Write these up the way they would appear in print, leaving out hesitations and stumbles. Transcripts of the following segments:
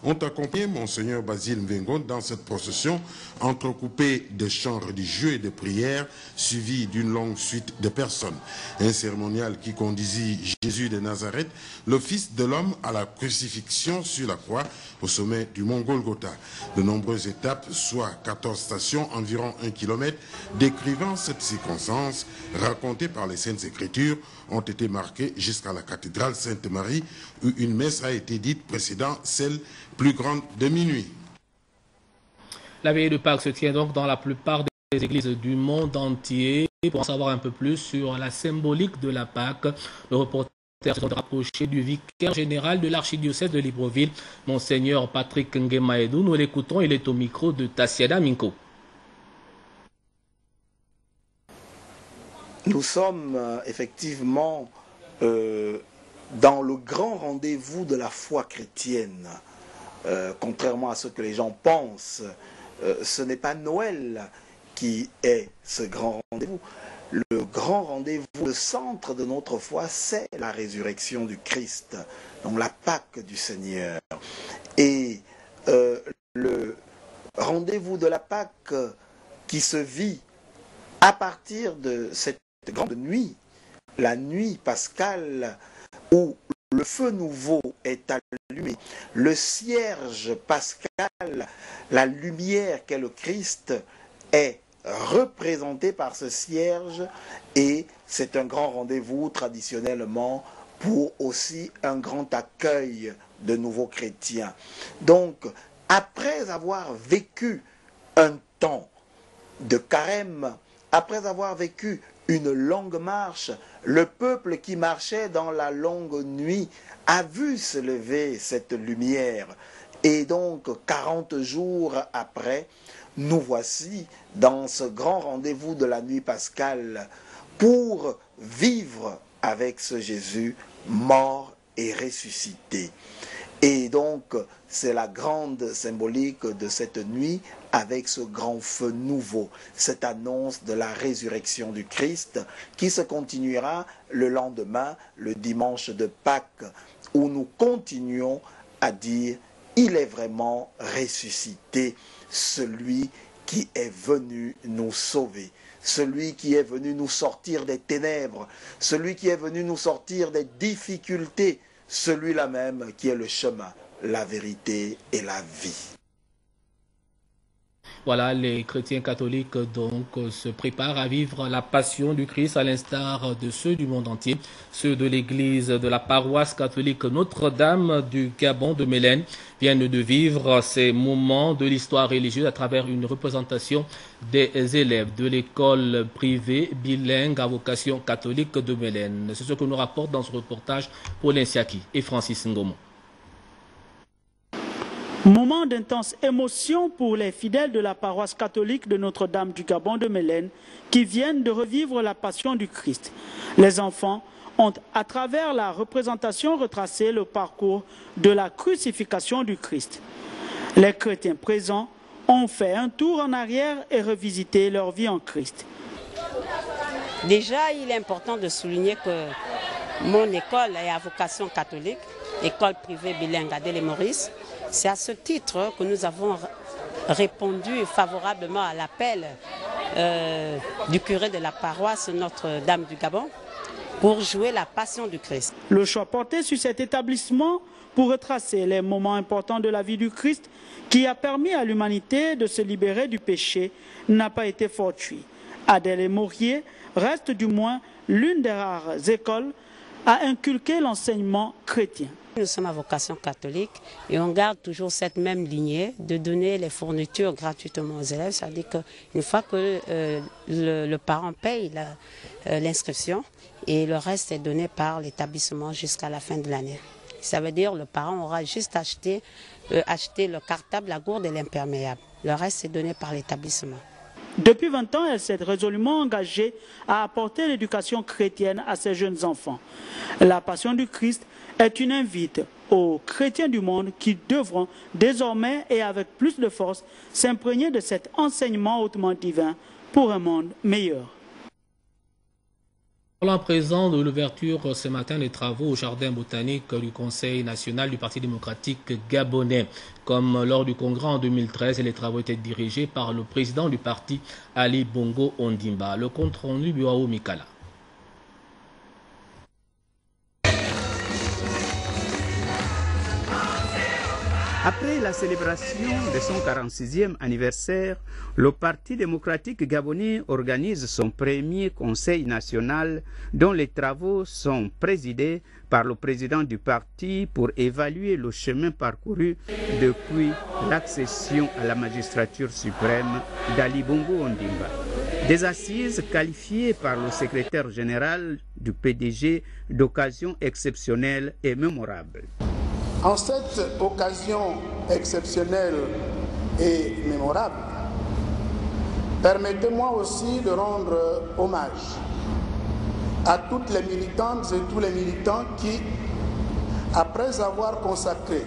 ont accompagné Monseigneur Basile Mvengon dans cette procession entrecoupée de chants religieux et de prières suivis d'une longue suite de personnes. Un cérémonial qui conduisit Jésus de Nazareth, le Fils de l'homme, à la crucifixion sur la croix au sommet du mont Golgotha. De nombreuses étapes, soit 14 stations, environ 1 kilomètre, décrivant cette circonstance racontée par les Saintes Écritures, ont été marquées jusqu'à la cathédrale Sainte-Marie, où une messe a été dite précédant celle plus grande de minuit. La veillée de Pâques se tient donc dans la plupart des églises du monde entier. Pour en savoir un peu plus sur la symbolique de la Pâques, le reporter se rapproché du vicaire général de l'archidiocèse de Libreville, Monseigneur Patrick Ngemaedou. Nous l'écoutons, il est au micro de Tassiada Minko. Nous sommes effectivement dans le grand rendez-vous de la foi chrétienne. Contrairement à ce que les gens pensent, ce n'est pas Noël qui est ce grand rendez-vous. Le grand rendez-vous, le centre de notre foi, c'est la résurrection du Christ, donc la Pâque du Seigneur. Et le rendez-vous de la Pâque qui se vit à partir de cette grande nuit, la nuit pascale, où le feu nouveau est allumé, le cierge pascal, la lumière qu'est le Christ, est représenté par ce cierge, et c'est un grand rendez-vous traditionnellement pour aussi un grand accueil de nouveaux chrétiens. Donc, après avoir vécu un temps de carême, après avoir vécu une longue marche, le peuple qui marchait dans la longue nuit a vu se lever cette lumière. Et donc, 40 jours après, nous voici dans ce grand rendez-vous de la nuit pascale pour vivre avec ce Jésus mort et ressuscité. Et donc, c'est la grande symbolique de cette nuit avec ce grand feu nouveau, cette annonce de la résurrection du Christ qui se continuera le lendemain, le dimanche de Pâques, où nous continuons à dire « Il est vraiment ressuscité, celui qui est venu nous sauver, celui qui est venu nous sortir des ténèbres, celui qui est venu nous sortir des difficultés, celui-là même qui est le chemin, la vérité et la vie. » Voilà, les chrétiens catholiques donc se préparent à vivre la passion du Christ à l'instar de ceux du monde entier. Ceux de l'église de la paroisse catholique Notre-Dame du Gabon de Mélène viennent de vivre ces moments de l'histoire religieuse à travers une représentation des élèves de l'école privée bilingue à vocation catholique de Mélène. C'est ce que nous rapporte dans ce reportage Paulin Siaki et Francis Ngomo. Moment d'intense émotion pour les fidèles de la paroisse catholique de Notre-Dame du Gabon de Mélène qui viennent de revivre la passion du Christ. Les enfants ont, à travers la représentation, retracé le parcours de la crucifixion du Christ. Les chrétiens présents ont fait un tour en arrière et revisité leur vie en Christ. Déjà, il est important de souligner que mon école est à vocation catholique, école privée bilingue Adèle-et-Maurice. C'est à ce titre que nous avons répondu favorablement à l'appel du curé de la paroisse Notre-Dame du Gabon pour jouer la passion du Christ. Le choix porté sur cet établissement pour retracer les moments importants de la vie du Christ qui a permis à l'humanité de se libérer du péché n'a pas été fortuit. Adèle-et-Maurice reste du moins l'une des rares écoles à inculquer l'enseignement chrétien. Nous sommes à vocation catholique et on garde toujours cette même lignée de donner les fournitures gratuitement aux élèves. C'est-à-dire qu'une fois que le parent paye l'inscription et le reste est donné par l'établissement jusqu'à la fin de l'année. Ça veut dire que le parent aura juste acheté le cartable, la gourde et l'imperméable. Le reste est donné par l'établissement. Depuis 20 ans, elle s'est résolument engagée à apporter l'éducation chrétienne à ses jeunes enfants. La passion du Christ est une invite aux chrétiens du monde qui devront désormais et avec plus de force s'imprégner de cet enseignement hautement divin pour un monde meilleur. Parlons à présent de l'ouverture ce matin des travaux au jardin botanique du Conseil national du Parti démocratique gabonais. Comme lors du congrès en 2013, les travaux étaient dirigés par le président du parti, Ali Bongo Ondimba. Le compte rendu Biwao Mikala. Après la célébration de son 46e anniversaire, le Parti démocratique gabonais organise son premier conseil national dont les travaux sont présidés par le président du parti pour évaluer le chemin parcouru depuis l'accession à la magistrature suprême d'Ali Bongo Ondimba. Des assises qualifiées par le secrétaire général du PDG d'occasion exceptionnelle et mémorable. En cette occasion exceptionnelle et mémorable, permettez-moi aussi de rendre hommage à toutes les militantes et tous les militants qui, après avoir consacré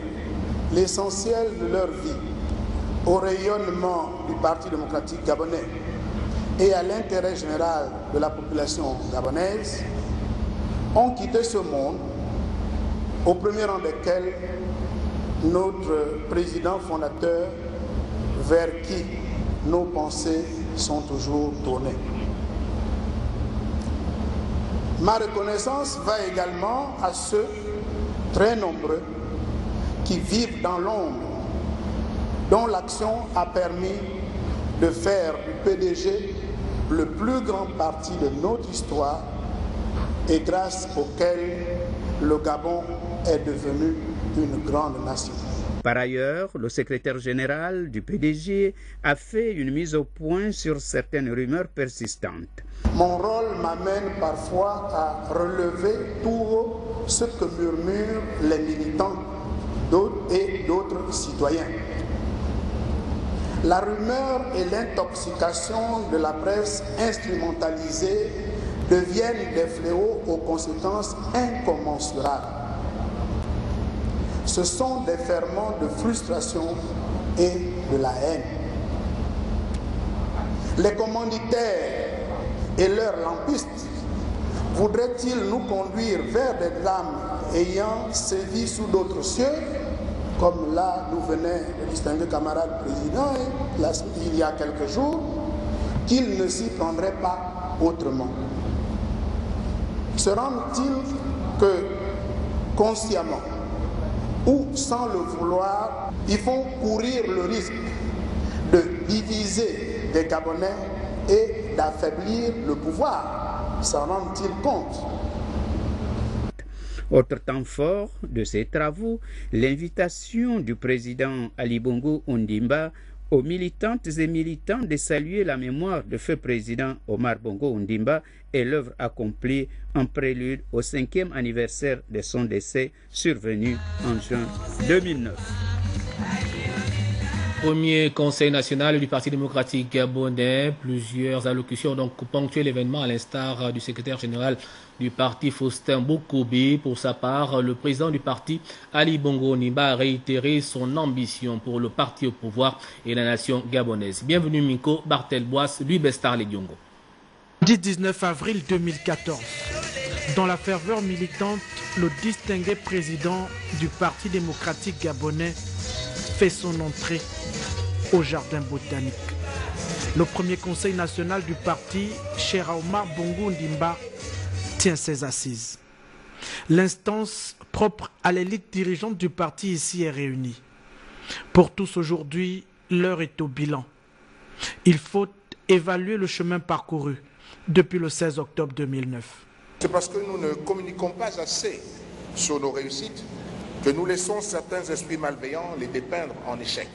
l'essentiel de leur vie au rayonnement du Parti démocratique gabonais et à l'intérêt général de la population gabonaise, ont quitté ce monde, au premier rang desquels notre président fondateur, vers qui nos pensées sont toujours tournées. Ma reconnaissance va également à ceux très nombreux qui vivent dans l'ombre, dont l'action a permis de faire du PDG le plus grand parti de notre histoire et grâce auquel le Gabon est devenu une grande nation. Par ailleurs, le secrétaire général du PDG a fait une mise au point sur certaines rumeurs persistantes. Mon rôle m'amène parfois à relever tout haut ce que murmurent les militants et d'autres citoyens. La rumeur et l'intoxication de la presse instrumentalisée deviennent des fléaux aux conséquences incommensurables. Ce sont des ferments de frustration et de la haine. Les commanditaires et leurs lampistes voudraient-ils nous conduire vers des drames ayant sévi sous d'autres cieux, comme là nous venait le distingué camarade président il y a quelques jours, qu'ils ne s'y prendraient pas autrement? Se rendent-ils que consciemment ou sans le vouloir, ils font courir le risque de diviser les Gabonais et d'affaiblir le pouvoir? S'en rendent-ils compte? Autre temps fort de ces travaux, l'invitation du président Ali Bongo Ondimba aux militantes et militants de saluer la mémoire de feu président Omar Bongo Ondimba et l'œuvre accomplie en prélude au 5e anniversaire de son décès survenu en juin 2009. Premier conseil national du Parti démocratique gabonais, plusieurs allocutions ont donc ponctué l'événement à l'instar du secrétaire général du parti Faustin Bokobi. Pour sa part, le président du parti Ali Bongo Ondimba a réitéré son ambition pour le parti au pouvoir et la nation gabonaise. Bienvenue Miko Barthelbois, Louis Bestar Lediongo. 19 avril 2014, dans la ferveur militante, le distingué président du Parti démocratique gabonais fait son entrée au jardin botanique. Le premier conseil national du parti, cher à Omar Bongo Ondimba, tient ses assises. L'instance propre à l'élite dirigeante du parti ici est réunie. Pour tous aujourd'hui, l'heure est au bilan. Il faut évaluer le chemin parcouru depuis le 16 octobre 2009. C'est parce que nous ne communiquons pas assez sur nos réussites que nous laissons certains esprits malveillants les dépeindre en échec.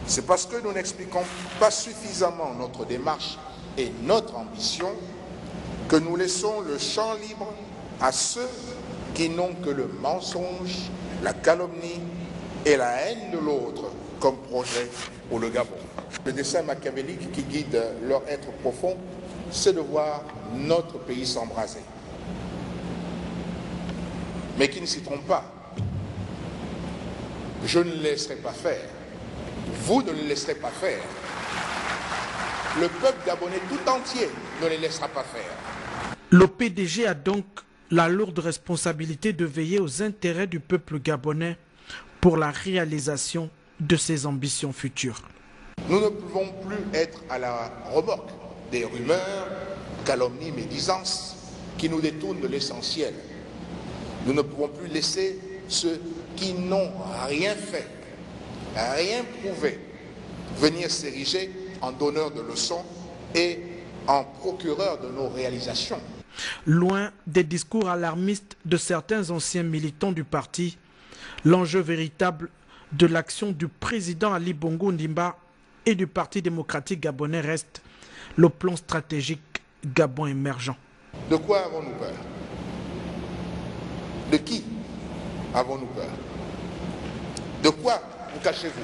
C'est parce que nous n'expliquons pas suffisamment notre démarche et notre ambition que nous laissons le champ libre à ceux qui n'ont que le mensonge, la calomnie et la haine de l'autre comme projet pour le Gabon. Le dessein machiavélique qui guide leur être profond, c'est de voir notre pays s'embraser. Mais qui ne s'y trompe pas. Je ne laisserai pas faire. Vous ne le laisserez pas faire. Le peuple gabonais tout entier ne les laissera pas faire. Le PDG a donc la lourde responsabilité de veiller aux intérêts du peuple gabonais pour la réalisation de ses ambitions futures. Nous ne pouvons plus être à la remorque des rumeurs, calomnies, médisances qui nous détournent de l'essentiel. Nous ne pouvons plus laisser ceux qui n'ont rien fait, rien prouvé, venir s'ériger en donneurs de leçons et en procureurs de nos réalisations. Loin des discours alarmistes de certains anciens militants du parti, l'enjeu véritable de l'action du président Ali Bongo Ondimba et du Parti démocratique gabonais reste le plan stratégique Gabon émergent. De quoi avons-nous peur? De qui avons-nous peur? De quoi vous cachez-vous?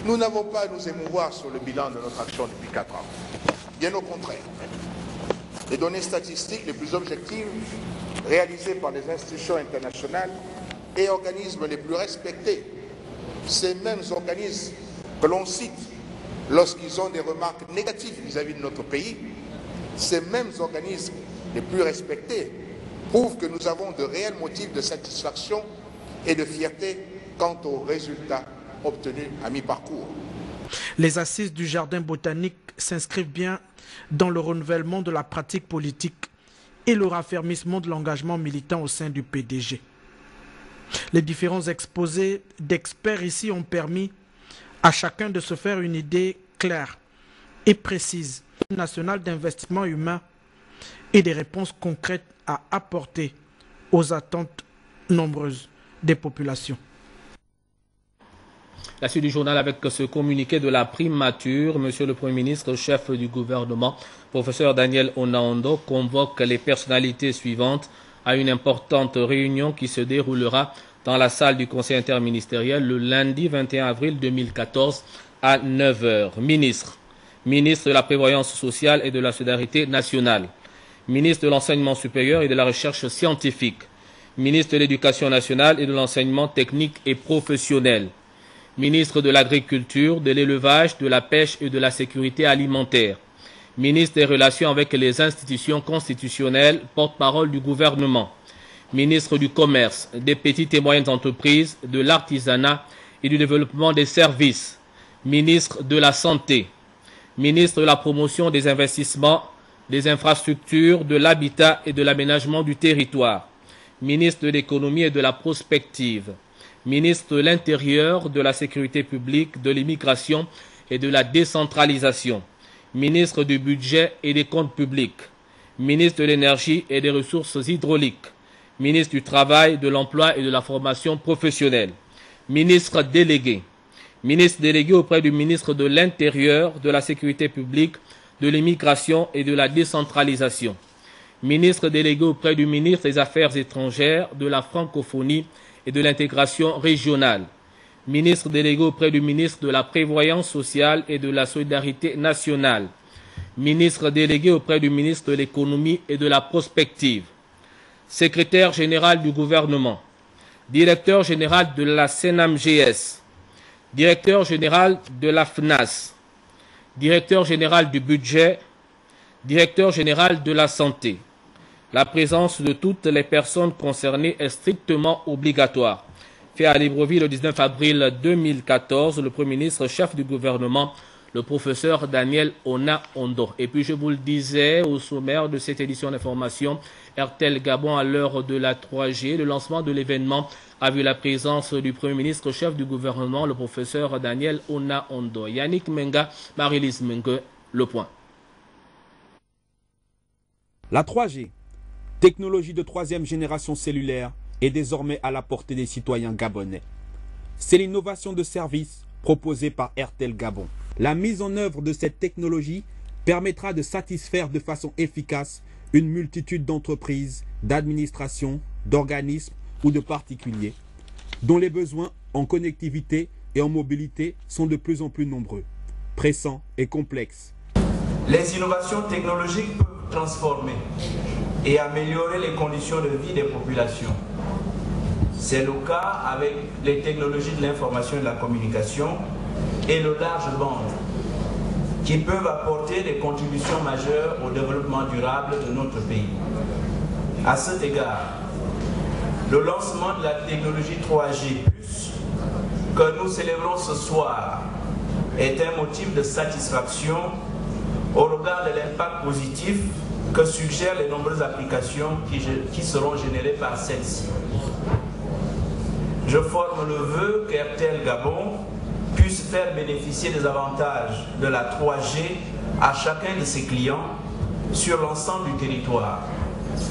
Nous n'avons pas à nous émouvoir sur le bilan de notre action depuis 4 ans. Bien au contraire. Les données statistiques les plus objectives réalisées par les institutions internationales et organismes les plus respectés, ces mêmes organismes que l'on cite lorsqu'ils ont des remarques négatives vis-à-vis de notre pays, ces mêmes organismes les plus respectés prouvent que nous avons de réels motifs de satisfaction et de fierté quant aux résultats obtenus à mi-parcours. Les assises du jardin botanique s'inscrivent bien dans le renouvellement de la pratique politique et le raffermissement de l'engagement militant au sein du PDG. Les différents exposés d'experts ici ont permis à chacun de se faire une idée claire et précise nationale d'investissement humain et des réponses concrètes à apporter aux attentes nombreuses des populations. La suite du journal avec ce communiqué de la primature. Monsieur le Premier ministre, chef du gouvernement, professeur Daniel Ona-Ondo, convoque les personnalités suivantes à une importante réunion qui se déroulera dans la salle du Conseil interministériel le lundi 21 avril 2014 à 9h. Ministre de la Prévoyance sociale et de la solidarité nationale. Ministre de l'Enseignement supérieur et de la Recherche scientifique. Ministre de l'Éducation nationale et de l'Enseignement technique et professionnel. Ministre de l'Agriculture, de l'Élevage, de la Pêche et de la Sécurité alimentaire. Ministre des Relations avec les institutions constitutionnelles, porte-parole du gouvernement. Ministre du Commerce, des petites et moyennes entreprises, de l'artisanat et du développement des services. Ministre de la Santé. Ministre de la Promotion des investissements, des infrastructures, de l'habitat et de l'aménagement du territoire. Ministre de l'Économie et de la Prospective. Ministre de l'Intérieur, de la Sécurité publique, de l'immigration et de la décentralisation. Ministre du Budget et des comptes publics. Ministre de l'Énergie et des ressources hydrauliques. Ministre du Travail, de l'Emploi et de la formation professionnelle. Ministre délégué. Ministre délégué auprès du ministre de l'Intérieur, de la Sécurité publique, de l'immigration et de la décentralisation. Ministre délégué auprès du ministre des Affaires étrangères, de la francophonie et de l'intégration régionale. Ministre délégué auprès du ministre de la Prévoyance sociale et de la solidarité nationale. Ministre délégué auprès du ministre de l'économie et de la prospective. Secrétaire général du gouvernement. Directeur général de la CNAMGS. Directeur général de la FNAS. Directeur général du budget. Directeur général de la santé. La présence de toutes les personnes concernées est strictement obligatoire. Fait à Libreville le 19 avril 2014, le Premier ministre, chef du gouvernement, le professeur Daniel Ona-Ondo. Et puis je vous le disais au sommaire de cette édition d'information, RTL Gabon à l'heure de la 3G, le lancement de l'événement a vu la présence du Premier ministre, chef du gouvernement, le professeur Daniel Ona-Ondo. Yannick Menga, Marie-Lise Mengue, Le Point. La 3G, technologie de 3e génération cellulaire, est désormais à la portée des citoyens gabonais. C'est l'innovation de service proposée par RTL Gabon. La mise en œuvre de cette technologie permettra de satisfaire de façon efficace une multitude d'entreprises, d'administrations, d'organismes ou de particuliers, dont les besoins en connectivité et en mobilité sont de plus en plus nombreux, pressants et complexes. Les innovations technologiques peuvent transformer et améliorer les conditions de vie des populations. C'est le cas avec les technologies de l'information et de la communication et le large bande. qui peuvent apporter des contributions majeures au développement durable de notre pays. À cet égard, le lancement de la technologie 3G+, que nous célébrons ce soir, est un motif de satisfaction au regard de l'impact positif que suggèrent les nombreuses applications qui seront générées par celle-ci. Je forme le vœu qu'Airtel Gabon puisse faire bénéficier des avantages de la 3G à chacun de ses clients sur l'ensemble du territoire.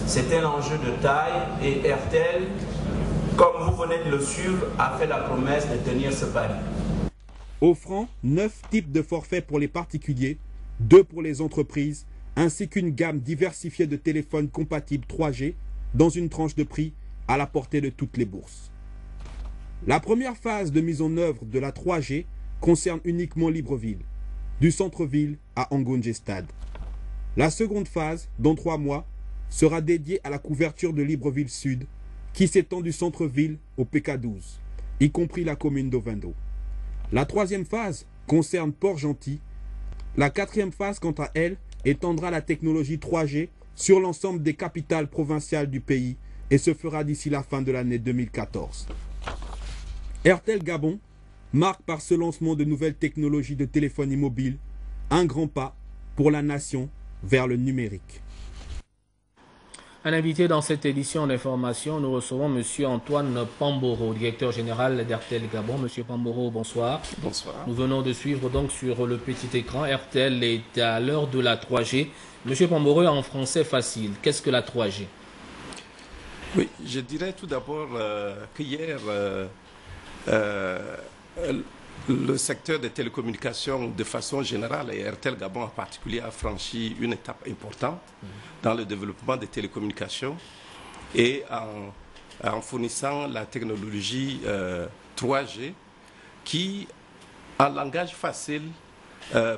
C'est un enjeu de taille et Airtel, comme vous venez de le suivre, a fait la promesse de tenir ce pari. Offrant 9 types de forfaits pour les particuliers, 2 pour les entreprises, ainsi qu'une gamme diversifiée de téléphones compatibles 3G dans une tranche de prix à la portée de toutes les bourses. La première phase de mise en œuvre de la 3G concerne uniquement Libreville, du centre-ville à Angonje Stade. La seconde phase, dans 3 mois, sera dédiée à la couverture de Libreville Sud, qui s'étend du centre-ville au PK12, y compris la commune d'Ovendo. La troisième phase concerne Port-Gentil. La quatrième phase, quant à elle, étendra la technologie 3G sur l'ensemble des capitales provinciales du pays et se fera d'ici la fin de l'année 2014. Airtel Gabon marque par ce lancement de nouvelles technologies de téléphonie mobile un grand pas pour la nation vers le numérique. Un invité dans cette édition d'information, nous recevons M. Antoine Pamboro, directeur général d'Airtel Gabon. M. Pamboro, bonsoir. Bonsoir. Nous venons de suivre donc sur le petit écran, Airtel est à l'heure de la 3G. M. Pamboro, en français facile, qu'est-ce que la 3G? Oui, je dirais tout d'abord qu'hier, le secteur des télécommunications de façon générale et Airtel Gabon en particulier a franchi une étape importante dans le développement des télécommunications et en fournissant la technologie 3G qui, en langage facile,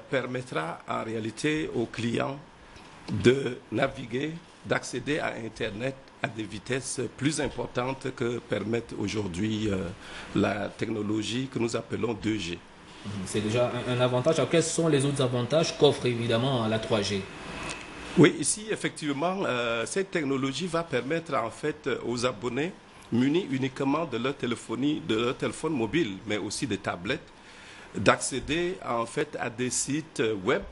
permettra en réalité aux clients de naviguer, d'accéder à Internet à des vitesses plus importantes que permettent aujourd'hui la technologie que nous appelons 2G. C'est déjà un avantage. Alors, quels sont les autres avantages qu'offre évidemment la 3G? Oui, ici, effectivement, cette technologie va permettre en fait aux abonnés munis uniquement de leur téléphonie, de leur téléphone mobile, mais aussi des tablettes, d'accéder en fait à des sites web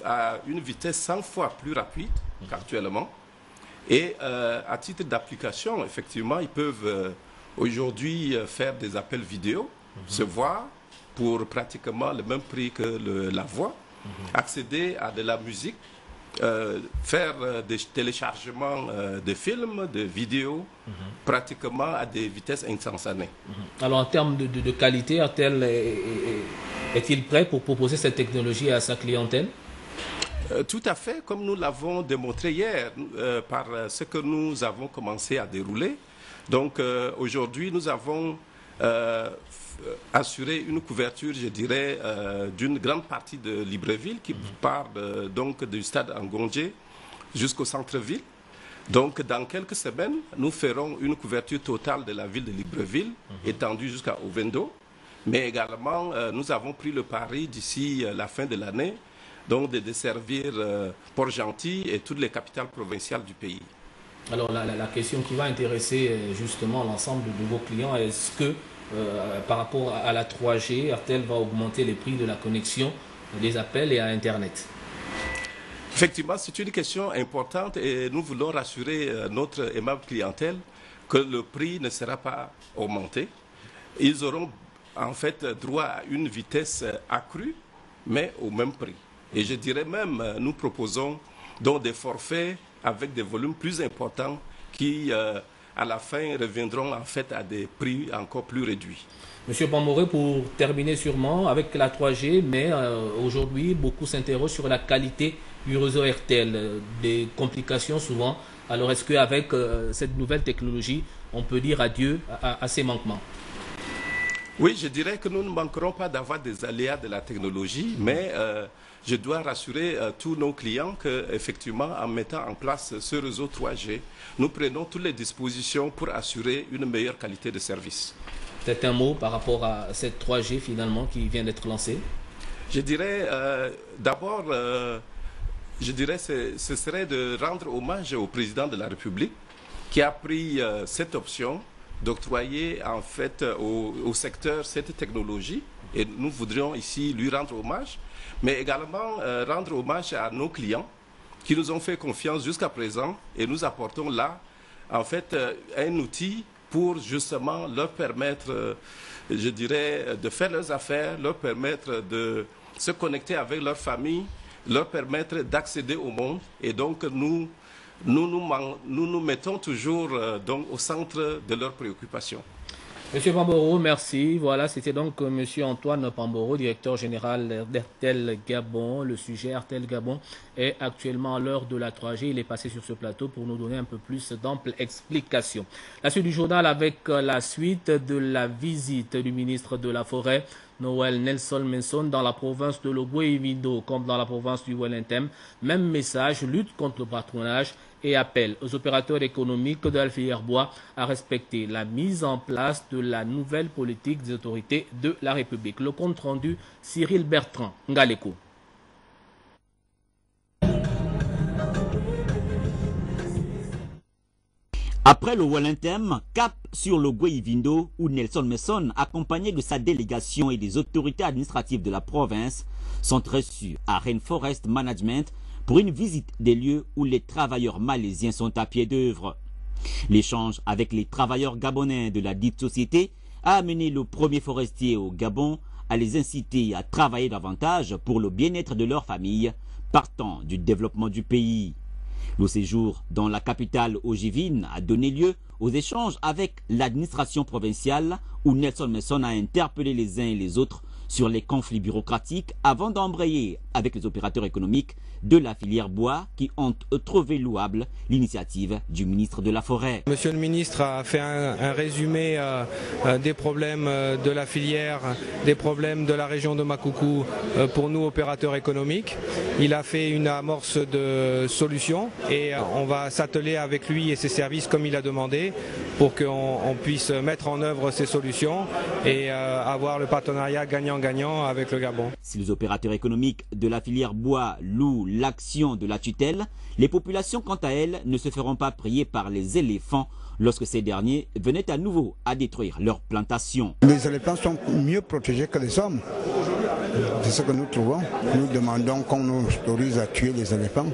à une vitesse 100 fois plus rapide qu'actuellement. Et à titre d'application, effectivement, ils peuvent aujourd'hui faire des appels vidéo, se voir pour pratiquement le même prix que la voix, accéder à de la musique, faire des téléchargements de films, de vidéos, pratiquement à des vitesses instantanées. Alors en termes de qualité, Airtel est-il prêt pour proposer cette technologie à sa clientèle? Tout à fait, comme nous l'avons démontré hier par ce que nous avons commencé à dérouler. Donc aujourd'hui, nous avons assuré une couverture, je dirais, d'une grande partie de Libreville qui part donc du stade Angonje jusqu'au centre-ville. Donc dans quelques semaines, nous ferons une couverture totale de la ville de Libreville, étendue jusqu'à Ovendo. Mais également, nous avons pris le pari d'ici la fin de l'année donc de desservir Port-Gentil et toutes les capitales provinciales du pays. Alors la question qui va intéresser justement l'ensemble de vos clients, est-ce que par rapport à la 3G, Airtel va augmenter les prix de la connexion, des appels et à Internet? Effectivement, c'est une question importante et nous voulons rassurer notre aimable clientèle que le prix ne sera pas augmenté. Ils auront en fait droit à une vitesse accrue, mais au même prix. Et je dirais même, nous proposons donc des forfaits avec des volumes plus importants qui, à la fin, reviendront en fait à des prix encore plus réduits. Monsieur Pamboro, pour terminer sûrement avec la 3G, mais aujourd'hui, beaucoup s'interrogent sur la qualité du réseau Airtel, des complications souvent. Alors, est-ce qu'avec cette nouvelle technologie, on peut dire adieu à ces manquements? Oui, je dirais que nous ne manquerons pas d'avoir des aléas de la technologie, mais je dois rassurer tous nos clients qu'effectivement, en mettant en place ce réseau 3G, nous prenons toutes les dispositions pour assurer une meilleure qualité de service. Peut-être un mot par rapport à cette 3G finalement qui vient d'être lancée? Je dirais d'abord, je dirais ce serait de rendre hommage au président de la République qui a pris cette option d'octroyer en fait au secteur cette technologie, et nous voudrions ici lui rendre hommage, mais également rendre hommage à nos clients qui nous ont fait confiance jusqu'à présent, et nous apportons là en fait un outil pour justement leur permettre, je dirais, de faire leurs affaires, leur permettre de se connecter avec leur famille, leur permettre d'accéder au monde, et donc nous mettons toujours donc au centre de leurs préoccupations. Monsieur Pamboro, merci. Voilà, c'était donc Monsieur Antoine Pamboro, directeur général d'Airtel Gabon. Le sujet Airtel Gabon est actuellement à l'heure de la 3G. Il est passé sur ce plateau pour nous donner un peu plus d'amples explications. La suite du journal avec la suite de la visite du ministre de la Forêt, Noël Nelson Menson, dans la province de Logoué-Vindo comme dans la province du Wellington. Même message, lutte contre le patronage et appel aux opérateurs économiques de la filière bois à respecter la mise en place de la nouvelle politique des autorités de la République. Le compte rendu, Cyril Bertrand, Ngaleko. Après le Wellington, cap sur le Logoué-Vindo où Nelson Menson, accompagné de sa délégation et des autorités administratives de la province, sont reçus à Rainforest Management pour une visite des lieux où les travailleurs malaisiens sont à pied d'œuvre. L'échange avec les travailleurs gabonais de la dite société a amené le premier forestier au Gabon à les inciter à travailler davantage pour le bien-être de leur famille, partant du développement du pays. Le séjour dans la capitale ogivine a donné lieu aux échanges avec l'administration provinciale où Nelson Menson a interpellé les uns et les autres sur les conflits bureaucratiques avant d'embrayer avec les opérateurs économiques de la filière bois qui ont trouvé louable l'initiative du ministre de la Forêt. Monsieur le ministre a fait un résumé des problèmes de la filière, des problèmes de la région de Makoukou pour nous opérateurs économiques. Il a fait une amorce de solutions et on va s'atteler avec lui et ses services comme il a demandé pour qu'on puisse mettre en œuvre ces solutions et avoir le partenariat gagnant-gagnant avec le Gabon. Si les opérateurs économiques de la filière bois louent l'action de la tutelle, les populations quant à elles ne se feront pas prier par les éléphants lorsque ces derniers venaient à nouveau à détruire leurs plantations. Les éléphants sont mieux protégés que les hommes. C'est ce que nous trouvons. Nous demandons qu'on nous autorise à tuer les éléphants.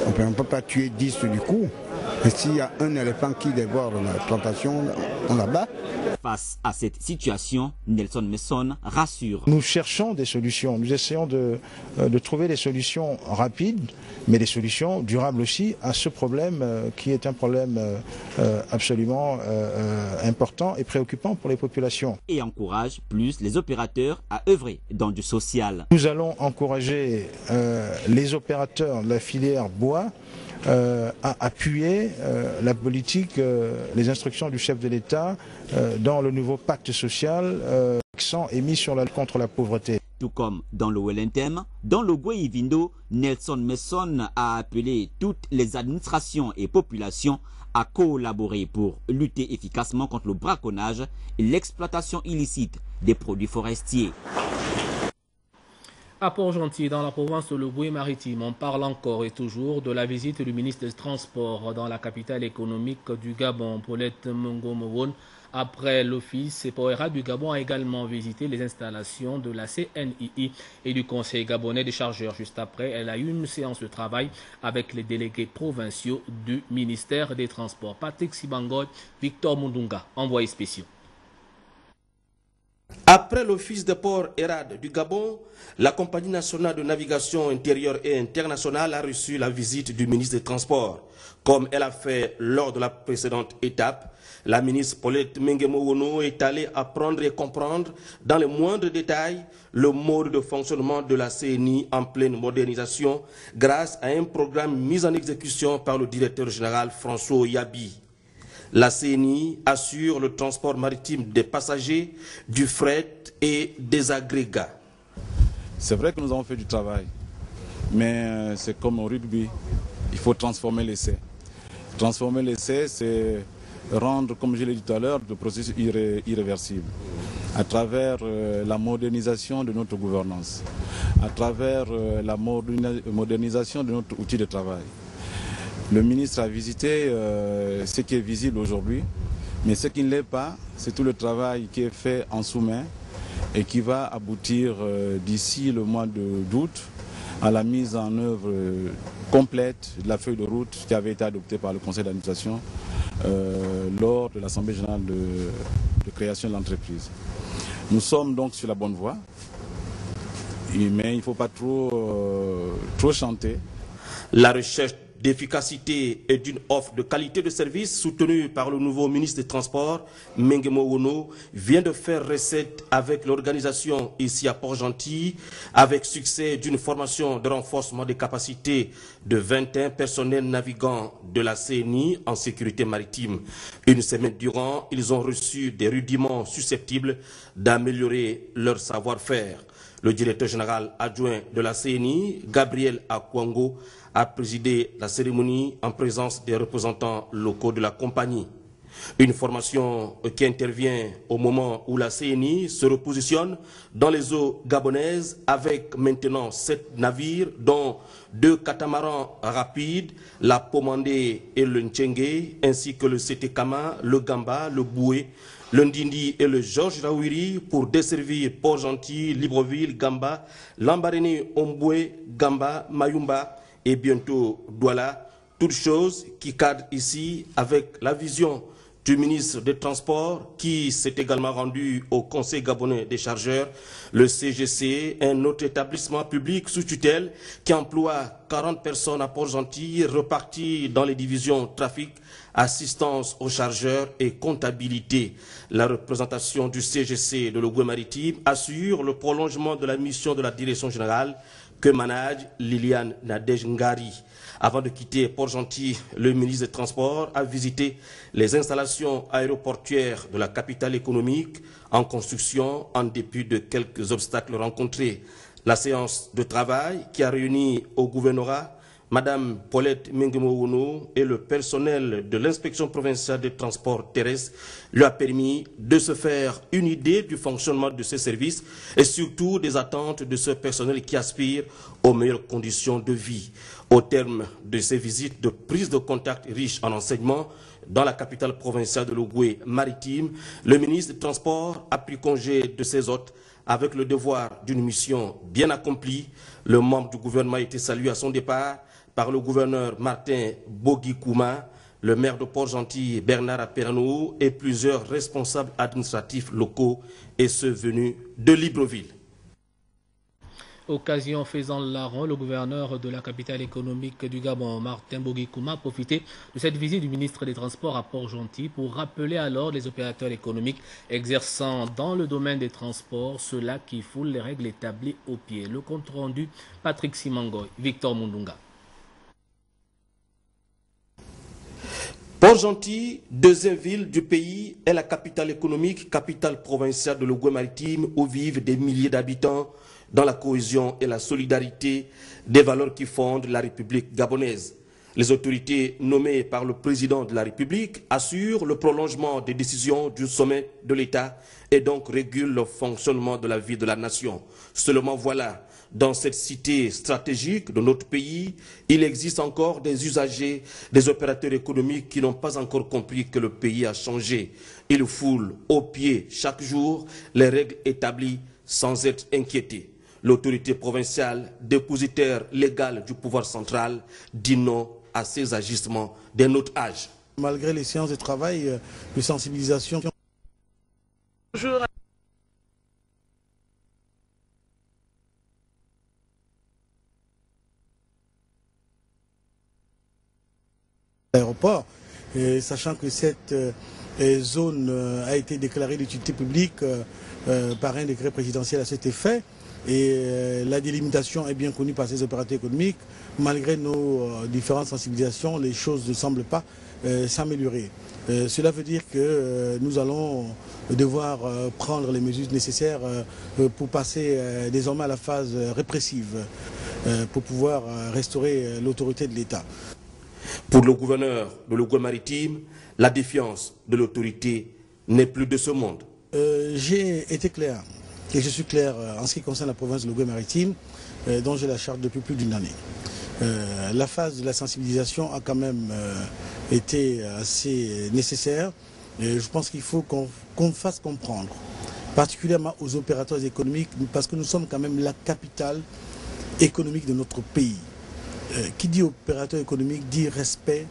On ne peut pas tuer 10 du coup. Et s'il y a un éléphant qui dévore la plantation, on la bat. Face à cette situation, Nelson Menson rassure. Nous cherchons des solutions. Nous essayons de trouver des solutions rapides, mais des solutions durables aussi à ce problème qui est un problème absolument important et préoccupant pour les populations. Et encourage plus les opérateurs à œuvrer dans du social. Nous allons encourager les opérateurs de la filière bois à appuyer la politique, les instructions du chef de l'État dans le nouveau pacte social l'accent est mis sur la lutte contre la pauvreté. Tout comme dans le Wellington, dans le Logoué-Vindo, Nelson Menson a appelé toutes les administrations et populations à collaborer pour lutter efficacement contre le braconnage et l'exploitation illicite des produits forestiers. À Port-Gentil, dans la province de Logoué-Maritime, on parle encore et toujours de la visite du ministre des Transports dans la capitale économique du Gabon, Paulette Mongo-Mowon. Après l'office, Poera du Gabon a également visité les installations de la CNII et du Conseil gabonais des chargeurs. Juste après, elle a eu une séance de travail avec les délégués provinciaux du ministère des Transports. Patrick Sibangoy, Victor Mundunga, envoyé spécial. Après l'office de port ERAD du Gabon, la compagnie nationale de navigation intérieure et internationale a reçu la visite du ministre des Transports. Comme elle a fait lors de la précédente étape, la ministre Paulette Mongo-Mowon est allée apprendre et comprendre dans les moindres détails le mode de fonctionnement de la CNI en pleine modernisation grâce à un programme mis en exécution par le directeur général François Yabi. La CNI assure le transport maritime des passagers, du fret et des agrégats. C'est vrai que nous avons fait du travail, mais c'est comme au rugby, il faut transformer l'essai. Transformer l'essai, c'est rendre, comme je l'ai dit tout à l'heure, le processus irréversible. à travers la modernisation de notre gouvernance, à travers la modernisation de notre outil de travail. Le ministre a visité ce qui est visible aujourd'hui, mais ce qui ne l'est pas, c'est tout le travail qui est fait en sous-main et qui va aboutir d'ici le mois d'août à la mise en œuvre complète de la feuille de route qui avait été adoptée par le conseil d'administration lors de l'Assemblée générale de création de l'entreprise. Nous sommes donc sur la bonne voie, mais il ne faut pas trop chanter. La recherche d'efficacité et d'une offre de qualité de service soutenue par le nouveau ministre des Transports, Mengemo Wono, vient de faire recette avec l'organisation ici à Port-Gentil, avec succès d'une formation de renforcement des capacités de 21 personnels navigants de la CNI en sécurité maritime. Une semaine durant, ils ont reçu des rudiments susceptibles d'améliorer leur savoir-faire. Le directeur général adjoint de la CNI, Gabriel Akwango, a présidé la cérémonie en présence des représentants locaux de la compagnie. Une formation qui intervient au moment où la CNI se repositionne dans les eaux gabonaises avec maintenant 7 navires, dont 2 catamarans rapides, la Pomandé et le Ntchengue, ainsi que le Setekama, le Gamba, le Boué, le Ndindi et le Georges Rawiri pour desservir Port-Gentil, Libreville, Gamba, Lambaréné, Omboué, Gamba, Mayumba et bientôt Douala. Toutes choses qui cadrent ici avec la vision du ministre des Transports qui s'est également rendu au Conseil gabonais des chargeurs, le CGC, un autre établissement public sous tutelle qui emploie 40 personnes à Port-Gentil reparties dans les divisions trafic, assistance aux chargeurs et comptabilité. La représentation du CGC de l'Ogooué maritime assure le prolongement de la mission de la direction générale que manage Liliane Nadej Ngari. Avant de quitter Port-Gentil, le ministre des Transports a visité les installations aéroportuaires de la capitale économique en construction en dépit de quelques obstacles rencontrés. La séance de travail qui a réuni au gouvernorat Madame Paulette Mengemo Wono et le personnel de l'inspection provinciale des transports terrestres lui a permis de se faire une idée du fonctionnement de ces services et surtout des attentes de ce personnel qui aspire aux meilleures conditions de vie. Au terme de ces visites de prise de contact riches en enseignements dans la capitale provinciale de l'Ogooué maritime, le ministre des Transports a pris congé de ses hôtes avec le devoir d'une mission bien accomplie. Le membre du gouvernement a été salué à son départ par le gouverneur Martin Bogi-Kouma, le maire de Port-Gentil Bernard Aperanou et plusieurs responsables administratifs locaux et ceux venus de Libreville. Occasion faisant larron, le gouverneur de la capitale économique du Gabon, Martin Bogi-Kouma, a profité de cette visite du ministre des Transports à Port-Gentil pour rappeler alors les opérateurs économiques exerçant dans le domaine des transports, ceux-là qui foulent les règles établies au pied. Le compte rendu, Patrick Simangoy, Victor Mundunga. Port-Gentil, deuxième ville du pays, est la capitale économique, capitale provinciale de l'Ogooué maritime où vivent des milliers d'habitants dans la cohésion et la solidarité des valeurs qui fondent la République gabonaise. Les autorités nommées par le président de la République assurent le prolongement des décisions du sommet de l'État et donc régulent le fonctionnement de la vie de la nation. Seulement voilà, dans cette cité stratégique de notre pays, il existe encore des usagers, des opérateurs économiques qui n'ont pas encore compris que le pays a changé. Ils foulent au pied chaque jour les règles établies sans être inquiétés. L'autorité provinciale, dépositaire légale du pouvoir central, dit non à ces agissements d'un autre âge. Malgré les séances de travail, de sensibilisation. Bonjour. L'aéroport, sachant que cette zone a été déclarée d'utilité publique par un décret présidentiel à cet effet. Et la délimitation est bien connue par ces opérateurs économiques. Malgré nos différentes sensibilisations, les choses ne semblent pas s'améliorer. Cela veut dire que nous allons devoir prendre les mesures nécessaires pour passer désormais à la phase répressive, pour pouvoir restaurer l'autorité de l'État. Pour le gouverneur de l'Ogooué maritime, la défiance de l'autorité n'est plus de ce monde. j'ai été clair, et je suis clair en ce qui concerne la province de l'Ogooué-Maritime, dont j'ai la charge depuis plus d'une année. La phase de la sensibilisation a quand même été assez nécessaire. Et je pense qu'il faut qu'on fasse comprendre, particulièrement aux opérateurs économiques, parce que nous sommes quand même la capitale économique de notre pays. Qui dit opérateur économique dit respect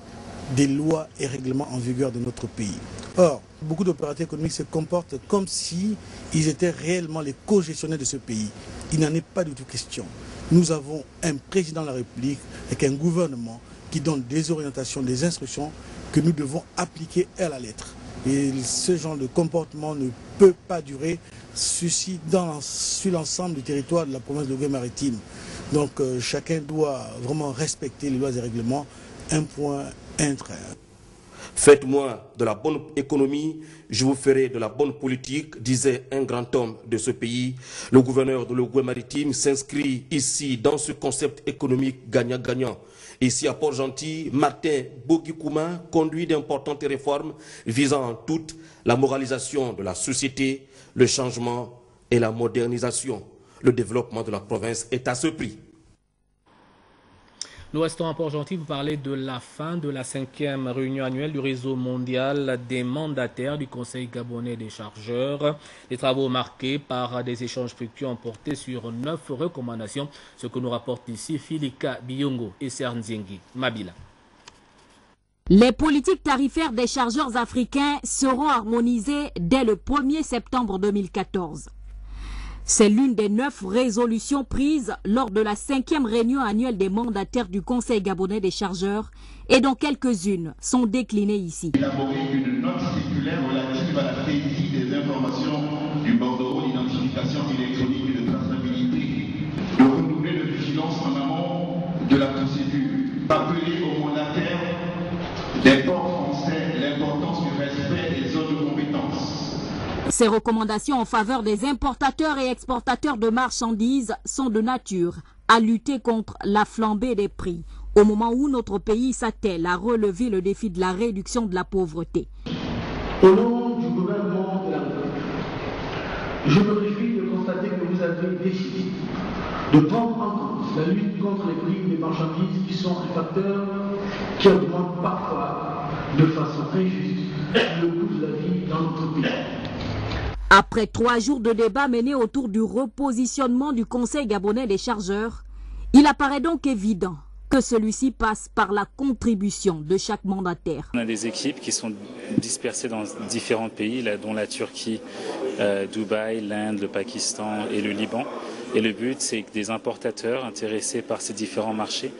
des lois et règlements en vigueur de notre pays. Or, beaucoup d'opérateurs économiques se comportent comme si ils étaient réellement les co-gestionnaires de ce pays. Il n'en est pas du tout question. Nous avons un président de la République avec un gouvernement qui donne des orientations, des instructions que nous devons appliquer à la lettre. Et ce genre de comportement ne peut pas durer sur l'ensemble du territoire de la province de l'Ogooué-Maritime. Donc chacun doit vraiment respecter les lois et règlements, un point, un trait. Faites-moi de la bonne économie, je vous ferai de la bonne politique, disait un grand homme de ce pays. Le gouverneur de l'Ogooué-Maritime s'inscrit ici dans ce concept économique gagnant-gagnant. Ici à Port-Gentil, Martin Bogikouma conduit d'importantes réformes visant toute la moralisation de la société, le changement et la modernisation. Le développement de la province est à ce prix. Nous restons à Port-Gentil, vous parlez de la fin de la 5e réunion annuelle du réseau mondial des mandataires du Conseil gabonais des chargeurs. Les travaux marqués par des échanges fructueux ont porté sur 9 recommandations, ce que nous rapportent ici Filika Biyongo et Sernziengi. Mabila. Les politiques tarifaires des chargeurs africains seront harmonisées dès le 1er septembre 2014. C'est l'une des 9 résolutions prises lors de la 5e réunion annuelle des mandataires du Conseil gabonais des chargeurs et dont quelques-unes sont déclinées ici. Élaborer une note circulaire relative à la saisie des informations du bordereau d'identification électronique et de traçabilité. De renouveler la vigilance en amont de la procédure. Rappeler aux mandataires des ports français l'importance du respect des zones de compétence. Ces recommandations en faveur des importateurs et exportateurs de marchandises sont de nature à lutter contre la flambée des prix, au moment où notre pays s'attelle à relever le défi de la réduction de la pauvreté. Au nom du gouvernement de la République, je me réjouis de constater que vous avez décidé de prendre en compte la lutte contre les prix des marchandises qui sont un facteur qui augmente parfois de façon injuste le coût de la vie dans notre pays. Après 3 jours de débats menés autour du repositionnement du Conseil gabonais des chargeurs, il apparaît donc évident que celui-ci passe par la contribution de chaque mandataire. On a des équipes qui sont dispersées dans différents pays, dont la Turquie, Dubaï, l'Inde, le Pakistan et le Liban. Et le but, c'est que des importateurs intéressés par ces différents marchés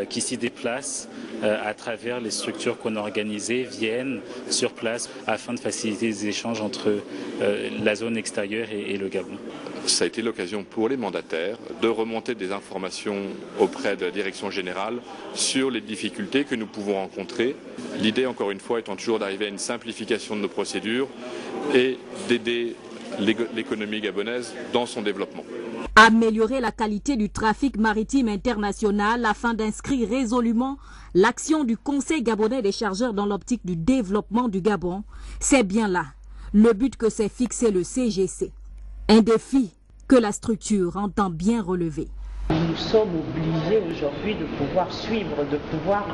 qui s'y déplacent à travers les structures qu'on a organisées viennent sur place afin de faciliter les échanges entre la zone extérieure et le Gabon. Ça a été l'occasion pour les mandataires de remonter des informations auprès de la direction générale sur les difficultés que nous pouvons rencontrer. L'idée, encore une fois, étant toujours d'arriver à une simplification de nos procédures et d'aider l'économie gabonaise dans son développement. Améliorer la qualité du trafic maritime international afin d'inscrire résolument l'action du Conseil gabonais des chargeurs dans l'optique du développement du Gabon, c'est bien là le but que s'est fixé le CGC. Un défi que la structure entend bien relever. Nous sommes obligés aujourd'hui de pouvoir suivre, de pouvoir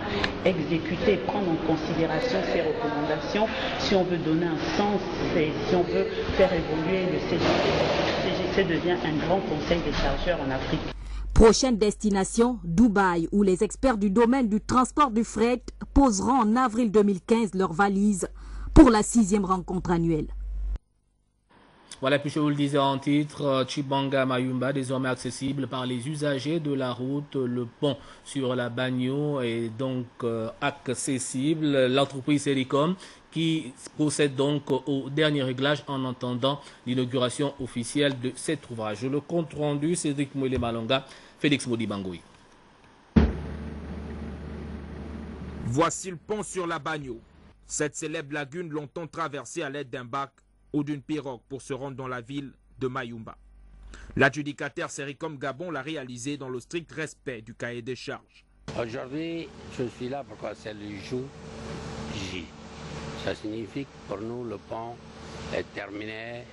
exécuter, prendre en considération ces recommandations si on veut donner un sens, si on veut faire évoluer le CGC. Le CGC devient un grand conseil des chargeurs en Afrique. Prochaine destination, Dubaï, où les experts du domaine du transport du fret poseront en avril 2015 leurs valises pour la 6e rencontre annuelle. Voilà, puis je vous le disais en titre, Tchibanga-Mayumba, désormais accessible par les usagers de la route. Le pont sur la Bagno est donc accessible. L'entreprise Sericom qui procède donc au dernier réglage en attendant l'inauguration officielle de cet ouvrage. Le compte rendu, Cédric Mouélé Malonga, Félix Modibangoui. Voici le pont sur la Bagno. Cette célèbre lagune longtemps traversée à l'aide d'un bac ou d'une pirogue pour se rendre dans la ville de Mayumba. L'adjudicataire Sericom Gabon l'a réalisé dans le strict respect du cahier des charges. Aujourd'hui, je suis là parce que c'est le jour J. Ça signifie que pour nous, le pont est terminé,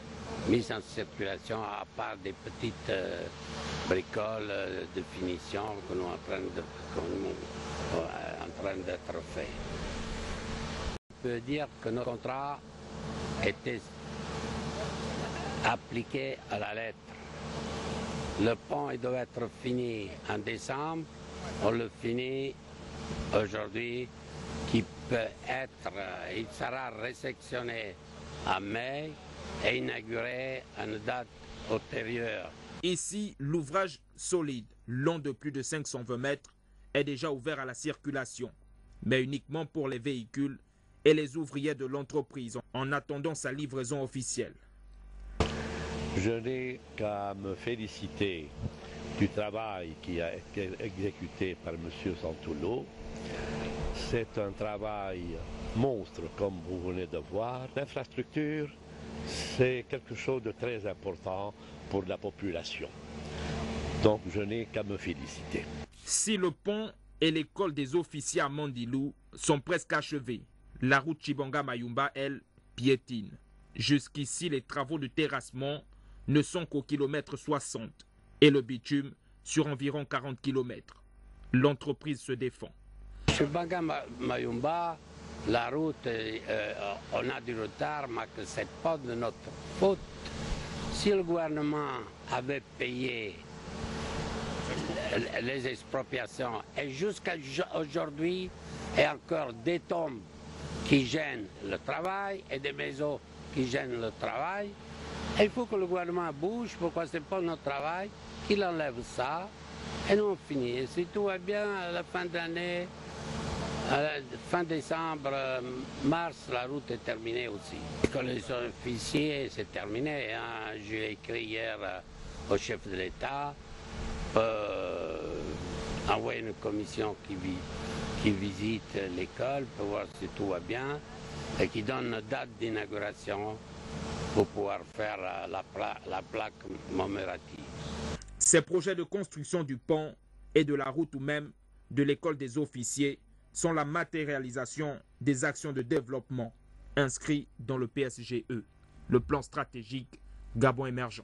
mis en circulation, à part des petites bricoles de finition que nous sommes en train d'être fait. On peut dire que nos contrats étaient appliqués à la lettre. Le pont il doit être fini en décembre, on le finit aujourd'hui, qui peut être, il sera réceptionné en mai et inauguré à une date ultérieure. Ici, l'ouvrage solide, long de plus de 520 mètres, est déjà ouvert à la circulation, mais uniquement pour les véhicules et les ouvriers de l'entreprise, en attendant sa livraison officielle. Je n'ai qu'à me féliciter du travail qui a été exécuté par M. Santullo. C'est un travail monstre, comme vous venez de voir. L'infrastructure, c'est quelque chose de très important pour la population. Donc, je n'ai qu'à me féliciter. Si le pont et l'école des officiers à Mandilou sont presque achevés, la route Chibanga-Mayumba, elle, piétine. Jusqu'ici, les travaux de terrassement ne sont qu'au kilomètre 60 et le bitume sur environ 40 km. L'entreprise se défend. Chibanga-Mayumba, la route, on a du retard, mais que ce n'est pas de notre faute. Si le gouvernement avait payé les expropriations et jusqu'à aujourd'hui, il y a encore des tombes qui gênent le travail et des maisons qui gênent le travail. Il faut que le gouvernement bouge, pourquoi ce n'est pas notre travail, qu'il enlève ça et nous on finit. Et si tout va bien, à la fin d'année, fin décembre, mars, la route est terminée aussi. Que les officiers, c'est terminé. Hein. J'ai écrit hier au chef de l'État, envoyer une commission qui visite l'école pour voir si tout va bien et qui donne une date d'inauguration pour pouvoir faire la plaque commémorative. Ces projets de construction du pont et de la route ou même de l'école des officiers sont la matérialisation des actions de développement inscrites dans le PSGE, le plan stratégique Gabon émergent.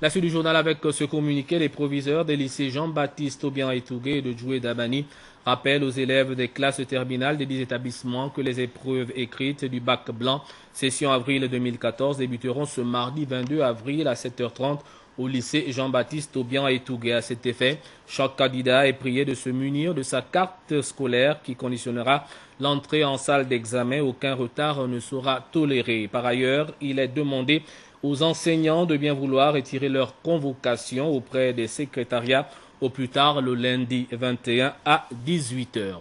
La suite du journal avec ce communiqué, les proviseurs des lycées Jean-Baptiste Obiang-Etougué et de Djoué-Dabani rappellent aux élèves des classes terminales des 10 établissements que les épreuves écrites du bac blanc, session avril 2014, débuteront ce mardi 22 avril à 7h30 au lycée Jean-Baptiste Obiang-Etougué. À cet effet, chaque candidat est prié de se munir de sa carte scolaire qui conditionnera l'entrée en salle d'examen. Aucun retard ne sera toléré. Par ailleurs, il est demandé aux enseignants de bien vouloir retirer leur convocation auprès des secrétariats au plus tard le lundi 21 à 18h.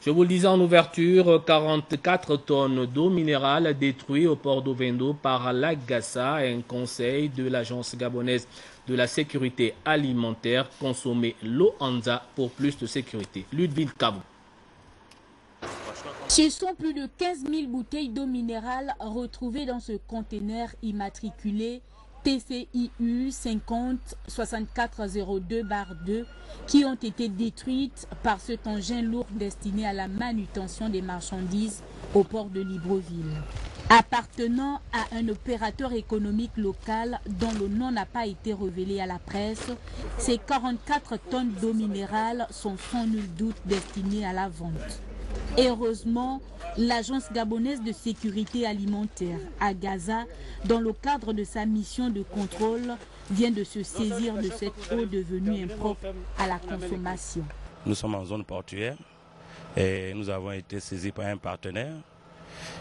Je vous le disais en ouverture, 44 tonnes d'eau minérale détruites au port d'Ovendo par l'Agassa, un conseil de l'Agence gabonaise de la sécurité alimentaire. Consommer l'eau Anza pour plus de sécurité. Ludwig Kabou. Ce sont plus de 15 000 bouteilles d'eau minérale retrouvées dans ce conteneur immatriculé TCIU 50-6402-2 qui ont été détruites par cet engin lourd destiné à la manutention des marchandises au port de Libreville. Appartenant à un opérateur économique local dont le nom n'a pas été révélé à la presse, ces 44 tonnes d'eau minérale sont sans nul doute destinées à la vente. Heureusement, l'Agence gabonaise de sécurité alimentaire, AGASA, dans le cadre de sa mission de contrôle, vient de se saisir de cette eau devenue impropre à la consommation. Nous sommes en zone portuaire et nous avons été saisis par un partenaire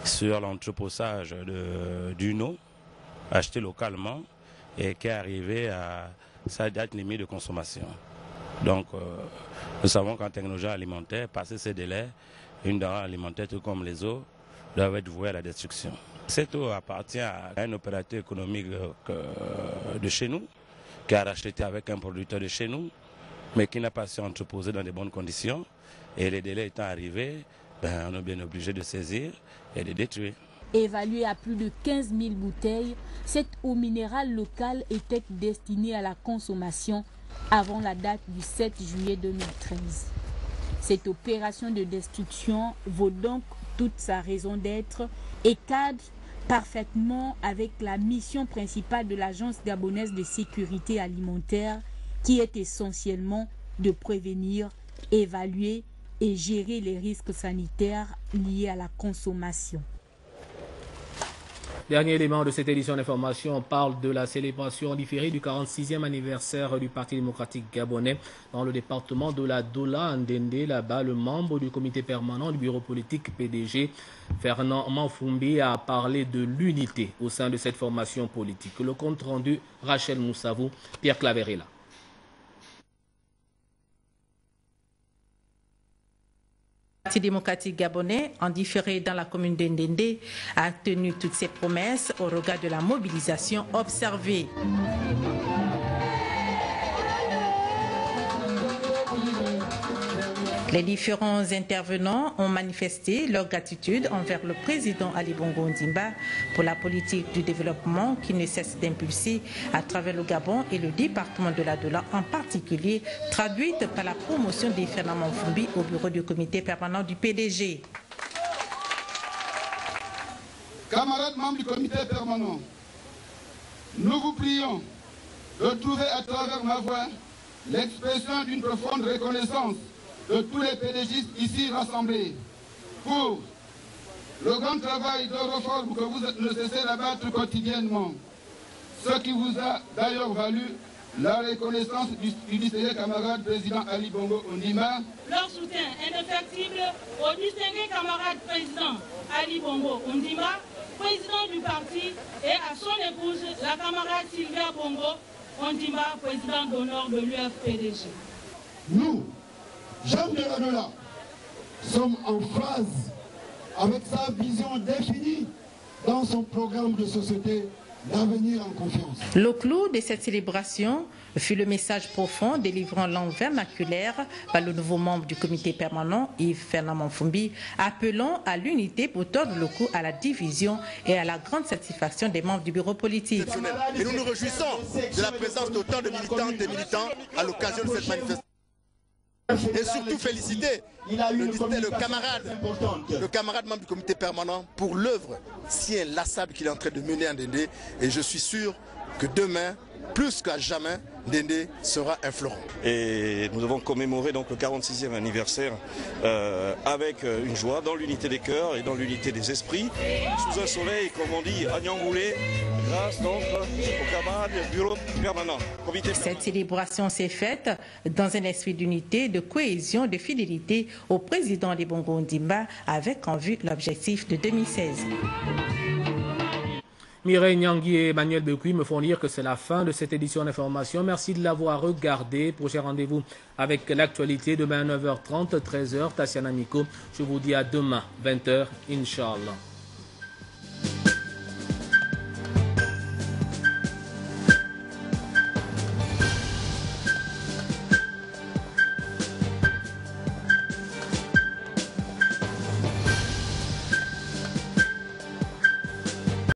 sur l'entreposage d'une eau achetée localement et qui est arrivée à sa date limite de consommation. Donc, nous savons qu'en technologie alimentaire, passer ces délais, une denrée alimentaire, tout comme les eaux, doivent être vouées à la destruction. Cette eau appartient à un opérateur économique de chez nous, qui a racheté avec un producteur de chez nous, mais qui n'a pas su entreposer dans de bonnes conditions. Et les délais étant arrivés, on est bien obligé de saisir et de détruire. Évaluée à plus de 15 000 bouteilles, cette eau minérale locale était destinée à la consommation avant la date du 7 juillet 2013. Cette opération de destruction vaut donc toute sa raison d'être et cadre parfaitement avec la mission principale de l'Agence gabonaise de sécurité alimentaire qui est essentiellement de prévenir, évaluer et gérer les risques sanitaires liés à la consommation. Dernier élément de cette édition d'information, on parle de la célébration différée du 46e anniversaire du Parti démocratique gabonais dans le département de la Dola, Ndende. Là-bas, le membre du comité permanent du bureau politique PDG, Fernand Manfoumbi, a parlé de l'unité au sein de cette formation politique. Le compte rendu, Rachel Moussavou, Pierre Claverella. Le Parti démocratique gabonais, en différé dans la commune de Ndende, a tenu toutes ses promesses au regard de la mobilisation observée. Les différents intervenants ont manifesté leur gratitude envers le président Ali Bongo Ondimba pour la politique du développement qui ne cesse d'impulser à travers le Gabon et le département de la Dola en particulier, traduite par la promotion des Fernand Manfoumbi au bureau du comité permanent du PDG. Camarades membres du comité permanent, nous vous prions de trouver à travers ma voix l'expression d'une profonde reconnaissance de tous les PDGistes ici rassemblés pour le grand travail de réforme que vous ne cessez d'abattre quotidiennement, ce qui vous a d'ailleurs valu la reconnaissance du distingué camarade président Ali Bongo Ondimba. Leur soutien indéfectible au distingué camarade président Ali Bongo Ondimba, président du parti, et à son épouse, la camarade Sylvia Bongo Ondimba, président d'honneur de l'UFPDG. Nous, Jean de la Dola, sommes en phase avec sa vision définie dans son programme de société d'avenir en confiance. Le clou de cette célébration fut le message profond délivrant langue vernaculaire par le nouveau membre du comité permanent, Yves Fernand Manfoumbi, appelant à l'unité pour tordre le cou à la division et à la grande satisfaction des membres du bureau politique. Et nous nous réjouissons de la présence d'autant de militantes et militants à l'occasion de cette manifestation. Et surtout féliciter le camarade membre du comité permanent pour l'œuvre si inlassable qu'il est en train de mener à Ndende. Et je suis sûr que demain, plus qu'à jamais, Ndende sera un fleuron. Et nous avons commémoré donc le 46e anniversaire avec une joie, dans l'unité des cœurs et dans l'unité des esprits, sous un soleil, comme on dit, à Nyangoulé, grâce donc au camarade du bureau permanent. Cette célébration s'est faite dans un esprit d'unité, de cohésion, de fidélité au président Ali Bongo Ondimba, avec en vue l'objectif de 2016. Mireille Nyangui et Emmanuel Bekoui me font dire que c'est la fin de cette édition d'information. Merci de l'avoir regardé. Prochain rendez-vous avec l'actualité demain à 9h30, 13h, Tassiana Miko. Je vous dis à demain, 20h, Inch'Allah.